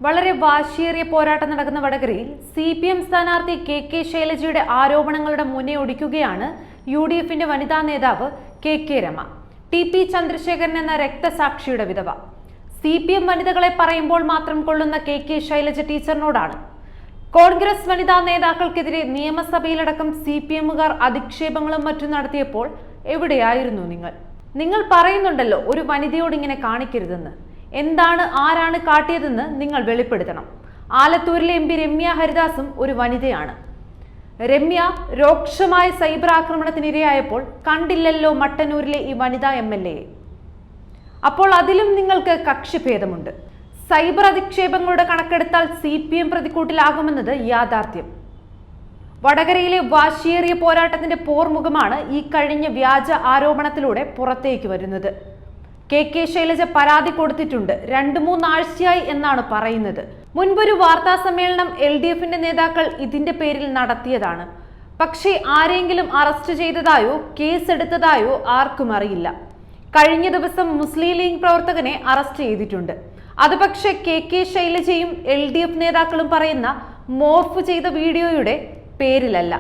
വളരെ വാശിയേറിയ പോരാട്ടം നടക്കുന്ന വടകരയിൽ CPM സ്ഥാനാർത്ഥി KK ശൈലജയുടെ ആരോപണങ്ങളുടെ മുന്നേ ഒടിക്കുകയാണ് UDFന്റെ വനിതാ നേതാവ് KK രമ. TP ചന്ദ്രശേഖരൻ എന്ന രക്തസാക്ഷിയുടെ വിധവ. CPM വനിതകളെ പറയുമ്പോൾ മാത്രം കൊള്ളുന്ന KK ശൈലജ ടീച്ചറിനോടാണ് കോൺഗ്രസ് വനിതാ നേതാക്കൾക്കെതിരെ നിയമസഭയിലടക്കം CPMകാർ അധിക്ഷേപങ്ങളും മറ്റും നടത്തിയപ്പോൾ എവിടെയായിരുന്നു നിങ്ങൾ പറയുന്നുണ്ടല്ലോ ഒരു വനിതയോട് ഇങ്ങനെ കാണിക്കരുതെന്ന്. എന്താണ് ആരാണ് കാട്ടിയതെന്ന് നിങ്ങൾ വെളിപ്പെടുത്തണം. ആലത്തൂരിലെ MP രമ്യ ഹരിദാസും ഒരു വനിതയാണ്. രമ്യ രോക്ഷമായ സൈബർ ആക്രമണത്തിനിരയായപ്പോൾ കണ്ടില്ലല്ലോ മട്ടന്നൂരിലെ ഈ വനിതാ MLA. അപ്പോൾ അതിലും നിങ്ങൾക്ക് കക്ഷിഭേദമുണ്ട്. സൈബർ അധിക്ഷേപങ്ങളുടെ കണക്കെടുത്താൽ CPM പ്രതിക്കൂട്ടിലാകുമെന്നത് യാഥാർത്ഥ്യം. വടകരയിലെ വാശിയേറിയ പോരാട്ടത്തിന്റെ പോർമുഖമാണ് ഈ കഴിഞ്ഞ വ്യാജ ആരോപണത്തിലൂടെ പുറത്തേക്ക് വരുന്നത്. KK ശൈലജ പരാതി കൊടുത്തിട്ടുണ്ട്. 2-3 ആഴ്ചയായി എന്നാണ് പറയുന്നത്. മുൻപൊരു വാർത്താ സമ്മേളനം LDFന്റെ നേതാക്കൾ ഇതിന്റെ പേരിൽ നടത്തിയതാണ്. പക്ഷേ ആരെങ്കിലും അറസ്റ്റ് ചെയ്തതായോ കേസെടുത്തതായോ ആർക്കും അറിയില്ല. കഴിഞ്ഞ ദിവസം മുസ്ലിം ലീഗ് പ്രവർത്തകനെ അറസ്റ്റ് ചെയ്തിട്ടുണ്ട്. അത് പക്ഷേ KK ശൈലജയും LDF നേതാക്കളും പറയുന്ന മോർഫ് ചെയ്ത വീഡിയോയുടെ പേരിലല്ല.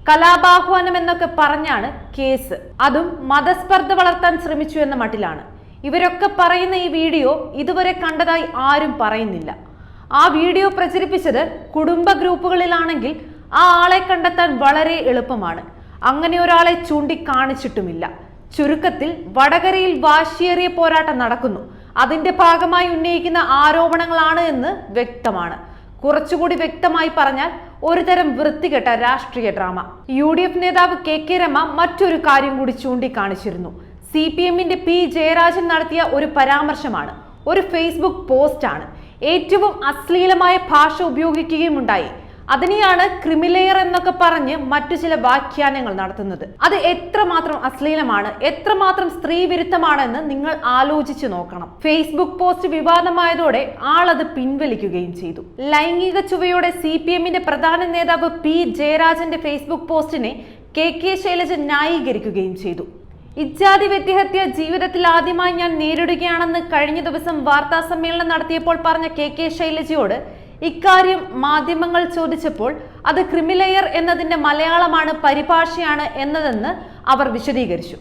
കലാപാഹ്വാനം എന്നൊക്കെ പറഞ്ഞാണ് കേസ്. അതും മതസ്പർദ്ധ വളർത്താൻ ശ്രമിച്ചു എന്ന മട്ടിലാണ്. ഇവരൊക്കെ പറയുന്ന ഈ വീഡിയോ ഇതുവരെ കണ്ടതായി ആരും പറയുന്നില്ല. ആ വീഡിയോ പ്രചരിപ്പിച്ചത് കുടുംബ ഗ്രൂപ്പുകളിലാണെങ്കിൽ ആ ആളെ കണ്ടെത്താൻ വളരെ എളുപ്പമാണ്. അങ്ങനെ ഒരാളെ ചൂണ്ടിക്കാണിച്ചിട്ടുമില്ല. ചുരുക്കത്തിൽ വടകരയിൽ വാശിയേറിയ പോരാട്ടം നടക്കുന്നു. അതിന്റെ ഭാഗമായി ഉന്നയിക്കുന്ന ആരോപണങ്ങളാണ് എന്ന് വ്യക്തമാണ്. കുറച്ചുകൂടി വ്യക്തമായി പറഞ്ഞാൽ ഒരുതരം വൃത്തികെട്ട രാഷ്ട്രീയ ഡ്രാമ. UDF നേതാവ് KK രമ മറ്റൊരു കാര്യം കൂടി ചൂണ്ടിക്കാണിച്ചിരുന്നു. CPMന്റെ P ജയരാജൻ നടത്തിയ ഒരു പരാമർശമാണ്, ഒരു ഫേസ്ബുക്ക് പോസ്റ്റാണ്. ഏറ്റവും അശ്ലീലമായ ഭാഷ ഉപയോഗിക്കുകയുമുണ്ടായി. അതിനെയാണ് ക്രിമിലെയർ എന്നൊക്കെ പറഞ്ഞ് മറ്റു ചില വ്യാഖ്യാനങ്ങൾ നടത്തുന്നത്. അത് എത്രമാത്രം അശ്ലീലമാണ്, എത്രമാത്രം സ്ത്രീ വിരുദ്ധമാണെന്ന് നിങ്ങൾ ആലോചിച്ചു നോക്കണം. ഫേസ്ബുക്ക് പോസ്റ്റ് വിവാദമായതോടെ ആളത് പിൻവലിക്കുകയും ചെയ്തു. ലൈംഗിക ചുവയോടെ CPMന്റെ പ്രധാന നേതാവ് P ജയരാജന്റെ ഫേസ്ബുക്ക് പോസ്റ്റിനെ KK ശൈലജ ന്യായീകരിക്കുകയും ചെയ്തു. ഇജ്ജാതി വ്യക്തിഹത്യ ജീവിതത്തിൽ ആദ്യമായി ഞാൻ നേരിടുകയാണെന്ന് കഴിഞ്ഞ ദിവസം വാർത്താ സമ്മേളനം നടത്തിയപ്പോൾ പറഞ്ഞ KK ശൈലജയോട് ഇക്കാര്യം മാധ്യമങ്ങൾ ചോദിച്ചപ്പോൾ അത് ക്രിമിലെയർ എന്നതിന്റെ മലയാളമാണ്, പരിഭാഷയാണ് എന്നതെന്ന് അവർ വിശദീകരിച്ചു.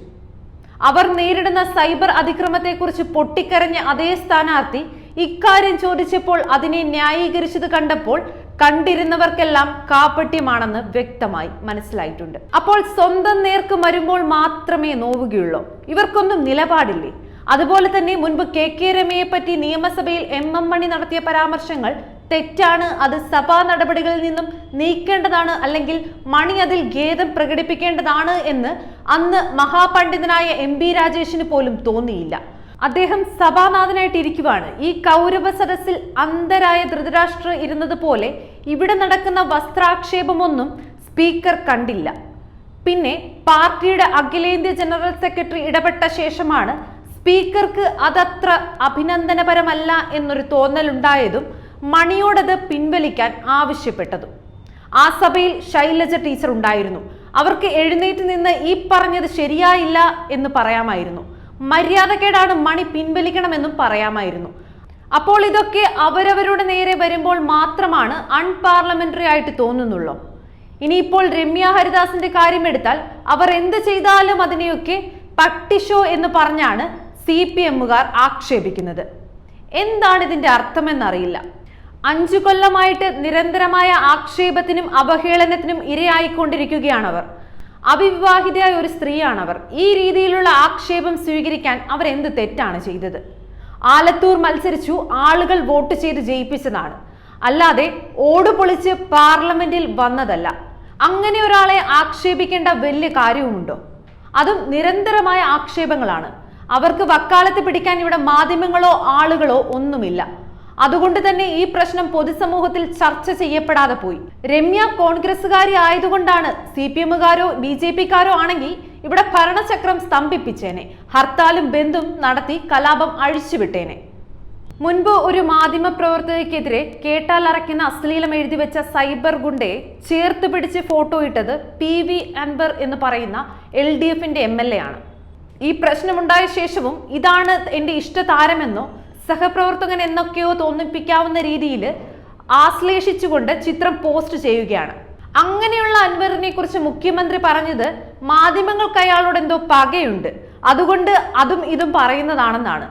അവർ നേരിടുന്ന സൈബർ അതിക്രമത്തെക്കുറിച്ച് പൊട്ടിക്കരഞ്ഞ അതേ സ്ഥാനാർത്ഥി ഇക്കാര്യം ചോദിച്ചപ്പോൾ അതിനെ ന്യായീകരിച്ചത് കണ്ടപ്പോൾ കണ്ടിരുന്നവർക്കെല്ലാം കാപട്യമാണെന്ന് വ്യക്തമായി മനസ്സിലായിട്ടുണ്ട്. അപ്പോൾ സ്വന്തം നേർക്ക് വരുമ്പോൾ മാത്രമേ നോവുകയുള്ളൂ. ഇവർക്കൊന്നും നിലപാടില്ലേ? അതുപോലെ തന്നെ മുൻപ് KK രമയെ പറ്റി നിയമസഭയിൽ MM മണി നടത്തിയ പരാമർശങ്ങൾ തെറ്റാണ്, അത് സഭാ നടപടികളിൽ നിന്നും നീക്കേണ്ടതാണ്, അല്ലെങ്കിൽ മണി അതിൽ ഖേദം പ്രകടിപ്പിക്കേണ്ടതാണ് എന്ന് അന്ന് മഹാപണ്ഡിതനായ MP രാജേഷിന് പോലും തോന്നിയില്ല. അദ്ദേഹം സഭാനാഥനായിട്ട് ഇരിക്കുവാണ്. ഈ കൗരവ സദസ്സിൽ അന്ധരായ ധൃതരാഷ്ട്ര ഇരുന്നത് പോലെ ഇവിടെ നടക്കുന്ന വസ്ത്രാക്ഷേപമൊന്നും സ്പീക്കർ കണ്ടില്ല. പിന്നെ പാർട്ടിയുടെ അഖിലേന്ത്യാ ജനറൽ സെക്രട്ടറി ഇടപെട്ട ശേഷമാണ് സ്പീക്കർക്ക് അതത്ര അഭിനന്ദനപരമല്ല എന്നൊരു തോന്നലുണ്ടായതും മണിയോടത് പിൻവലിക്കാൻ ആവശ്യപ്പെട്ടതും. ആ സഭയിൽ ശൈലജ ടീച്ചർ ഉണ്ടായിരുന്നു. അവർക്ക് എഴുന്നേറ്റ് നിന്ന് ഈ പറഞ്ഞത് ശരിയായില്ല എന്ന് പറയാമായിരുന്നു. മര്യാദക്കേടാണ്, മണി പിൻവലിക്കണമെന്നും പറയാമായിരുന്നു. അപ്പോൾ ഇതൊക്കെ അവരവരുടെ നേരെ വരുമ്പോൾ മാത്രമാണ് അൺപാർലമെന്ററി ആയിട്ട് തോന്നുന്നുള്ളൂ. ഇനിയിപ്പോൾ രമ്യ ഹരിദാസിന്റെ കാര്യമെടുത്താൽ അവർ എന്ത് ചെയ്താലും അതിനെയൊക്കെ പട്ടിഷോ എന്ന് പറഞ്ഞാണ് CPMകാർ ആക്ഷേപിക്കുന്നത്. എന്താണ് ഇതിന്റെ അർത്ഥമെന്നറിയില്ല. 5 കൊല്ലമായിട്ട് നിരന്തരമായ ആക്ഷേപത്തിനും അവഹേളനത്തിനും ഇരയായിക്കൊണ്ടിരിക്കുകയാണവർ. അവിവാഹിതയായ ഒരു സ്ത്രീയാണവർ. ഈ രീതിയിലുള്ള ആക്ഷേപം സ്വീകരിക്കാൻ അവർ എന്ത് തെറ്റാണ് ചെയ്തത്? ആലത്തൂർ മത്സരിച്ചു, ആളുകൾ വോട്ട് ചെയ്ത് ജയിപ്പിച്ചതാണ്, അല്ലാതെ ഓടുപൊളിച്ച് പാർലമെന്റിൽ വന്നതല്ല. അങ്ങനെ ഒരാളെ ആക്ഷേപിക്കേണ്ട വലിയ കാര്യവുമുണ്ടോ? അതും നിരന്തരമായ ആക്ഷേപങ്ങളാണ്. അവർക്ക് വക്കാലത്ത് പിടിക്കാൻ ഇവിടെ മാധ്യമങ്ങളോ ആളുകളോ ഒന്നുമില്ല. അതുകൊണ്ട് തന്നെ ഈ പ്രശ്നം പൊതുസമൂഹത്തിൽ ചർച്ച ചെയ്യപ്പെടാതെ പോയി. രമ്യ കോൺഗ്രസുകാരി ആയതുകൊണ്ടാണ്. CPMകാരോ BJPക്കാരോ ആണെങ്കിൽ ഇവിടെ ഭരണചക്രം സ്തംഭിപ്പിച്ചേനെ, ഹർത്താലും ബന്ധും നടത്തി കലാപം അഴിച്ചുവിട്ടേനെ. മുൻപ് ഒരു മാധ്യമ പ്രവർത്തകയ്ക്കെതിരെ കേട്ടാൽ അറയ്ക്കുന്ന അശ്ലീലം എഴുതി വെച്ച സൈബർ ഗുണ്ടയെ ചേർത്ത് പിടിച്ച് ഫോട്ടോ ഇട്ടത് PV അൻവർ എന്ന് പറയുന്ന LDFന്റെ MLA ആണ്. ഈ പ്രശ്നമുണ്ടായ ശേഷവും ഇതാണ് എന്റെ ഇഷ്ടതാരമെന്നോ സഹപ്രവർത്തകൻ എന്നൊക്കെയോ തോന്നിപ്പിക്കാവുന്ന രീതിയിൽ ആശ്ലേഷിച്ചുകൊണ്ട് ചിത്രം പോസ്റ്റ് ചെയ്യുകയാണ്. അങ്ങനെയുള്ള അൻവറിനെ കുറിച്ച് മുഖ്യമന്ത്രി പറഞ്ഞത് മാധ്യമങ്ങൾക്ക് അയാളോട് എന്തോ പകയുണ്ട്, അതുകൊണ്ട് അതും ഇതും പറയുന്നതാണെന്നാണ്.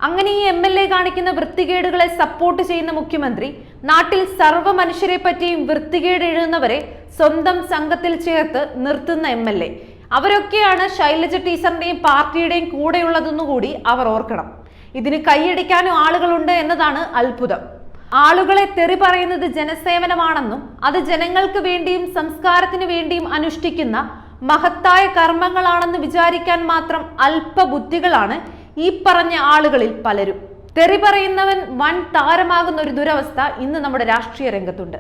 അങ്ങനെ ഈ MLA കാണിക്കുന്ന വൃത്തികേടുകളെ സപ്പോർട്ട് ചെയ്യുന്ന മുഖ്യമന്ത്രി നാട്ടിൽ സർവ്വ മനുഷ്യരെ പറ്റിയും വൃത്തികേട് എഴുതുന്നവരെ സ്വന്തം സംഘത്തിൽ ചേർത്ത് നിർത്തുന്ന MLA. അവരൊക്കെയാണ് ശൈലജ ടീച്ചറിന്റെയും പാർട്ടിയുടെയും കൂടെയുള്ളതെന്നുകൂടി അവർ ഓർക്കണം. ഇതിന് കൈയടിക്കാനും ആളുകളുണ്ട് എന്നതാണ് അത്ഭുതം. ആളുകളെ തെറി പറയുന്നത് ജനസേവനമാണെന്നും അത് ജനങ്ങൾക്ക് വേണ്ടിയും സംസ്കാരത്തിന് വേണ്ടിയും അനുഷ്ഠിക്കുന്ന മഹത്തായ കർമ്മങ്ങളാണെന്ന് വിചാരിക്കാൻ മാത്രം അല്പബുദ്ധികളാണ് ഈ പറഞ്ഞ ആളുകളിൽ പലരും. തെറി പറയുന്നവൻ വൻ താരമാകുന്ന ഒരു ദുരവസ്ഥ ഇന്ന് നമ്മുടെ രാഷ്ട്രീയ രംഗത്തുണ്ട്.